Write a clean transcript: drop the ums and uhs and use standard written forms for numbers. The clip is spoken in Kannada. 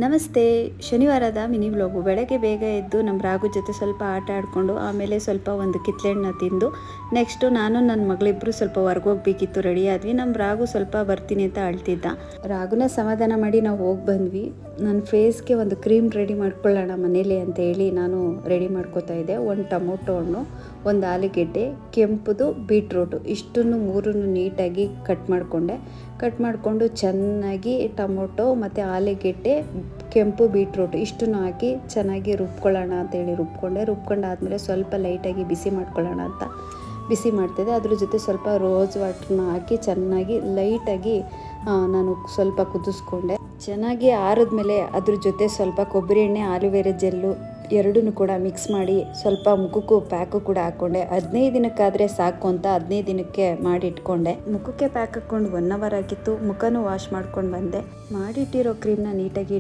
ನಮಸ್ತೆ. ಶನಿವಾರದ ಮಿನಿ ವ್ಲಾಗು. ಬೆಳಗ್ಗೆ ಬೇಗ ಎದ್ದು ನಮ್ಮ ರಾಘು ಜೊತೆ ಸ್ವಲ್ಪ ಆಟ ಆಡಿಕೊಂಡು ಆಮೇಲೆ ಸ್ವಲ್ಪ ಒಂದು ಕಿತ್ಳೆಹಣ್ಣ ತಿಂದು ನೆಕ್ಸ್ಟು ನಾನು ನನ್ನ ಮಗಳಿಬ್ಬರು ಸ್ವಲ್ಪ ಹೊರ್ಗೋಗ್ಬೇಕಿತ್ತು, ರೆಡಿ ಆದ್ವಿ. ನಮ್ಮ ರಾಘು ಸ್ವಲ್ಪ ಬರ್ತೀನಿ ಅಂತ ಅಳ್ತಿದ್ದ. ರಾಘುನ ಸಮಾಧಾನ ಮಾಡಿ ನಾವು ಹೋಗಿ ಬಂದ್ವಿ. ನನ್ನ ಫೇಸ್ಗೆ ಒಂದು ಕ್ರೀಮ್ ರೆಡಿ ಮಾಡ್ಕೊಳ್ಳೋಣ ಮನೇಲಿ ಅಂತ ಹೇಳಿ ನಾನು ರೆಡಿ ಮಾಡ್ಕೋತಾ ಇದ್ದೆ. ಒಂದು ಟೊಮೊಟೊ ಹಣ್ಣು, ಒಂದು ಆಲೂಗೆಡ್ಡೆ, ಕೆಂಪುದು ಬೀಟ್ರೂಟು, ಇಷ್ಟನ್ನು ಮೂರನ್ನು ನೀಟಾಗಿ ಕಟ್ ಮಾಡಿಕೊಂಡು ಚೆನ್ನಾಗಿ ಟೊಮೊಟೊ ಮತ್ತು ಆಲೂಗೆಡ್ಡೆ, ಕೆಂಪು ಬೀಟ್ರೂಟ್ ಇಷ್ಟನ್ನು ಹಾಕಿ ಚೆನ್ನಾಗಿ ರುಬ್ಕೊಳ್ಳೋಣ ಅಂತೇಳಿ ರುಬ್ಕೊಂಡಾದ್ಮೇಲೆ ಸ್ವಲ್ಪ ಲೈಟಾಗಿ ಬಿಸಿ ಮಾಡ್ಕೊಳ್ಳೋಣ ಅಂತ ಬಿಸಿ ಮಾಡ್ತಿದ್ದೆ. ಅದ್ರ ಜೊತೆ ಸ್ವಲ್ಪ ರೋಸ್ ವಾಟ್ರನ್ನ ಹಾಕಿ ಚೆನ್ನಾಗಿ ಲೈಟಾಗಿ ನಾನು ಸ್ವಲ್ಪ ಕುದಿಸ್ಕೊಂಡೆ. ಚೆನ್ನಾಗಿ ಆರಿದ್ಮೇಲೆ ಅದ್ರ ಜೊತೆ ಸ್ವಲ್ಪ ಕೊಬ್ಬರಿ ಎಣ್ಣೆ, ಆಲೂವೆರಾ ಜೆಲ್ಲು ಎರಡನ್ನೂ ಕೂಡ ಮಿಕ್ಸ್ ಮಾಡಿ ಸ್ವಲ್ಪ ಮುಖಕ್ಕೂ ಪ್ಯಾಕು ಕೂಡ ಹಾಕ್ಕೊಂಡೆ. 15 ದಿನಕ್ಕಾದರೆ ಸಾಕು ಅಂತ 15 ದಿನಕ್ಕೆ ಮಾಡಿ ಇಟ್ಕೊಂಡೆ. ಮುಖಕ್ಕೆ ಪ್ಯಾಕ್ ಹಾಕ್ಕೊಂಡು 1 ಅವರ್ ಆಗಿತ್ತು. ಮುಖನೂ ವಾಶ್ ಮಾಡ್ಕೊಂಡು ಬಂದೆ. ಮಾಡಿಟ್ಟಿರೋ ಕ್ರೀಮ್ನ ನೀಟಾಗಿ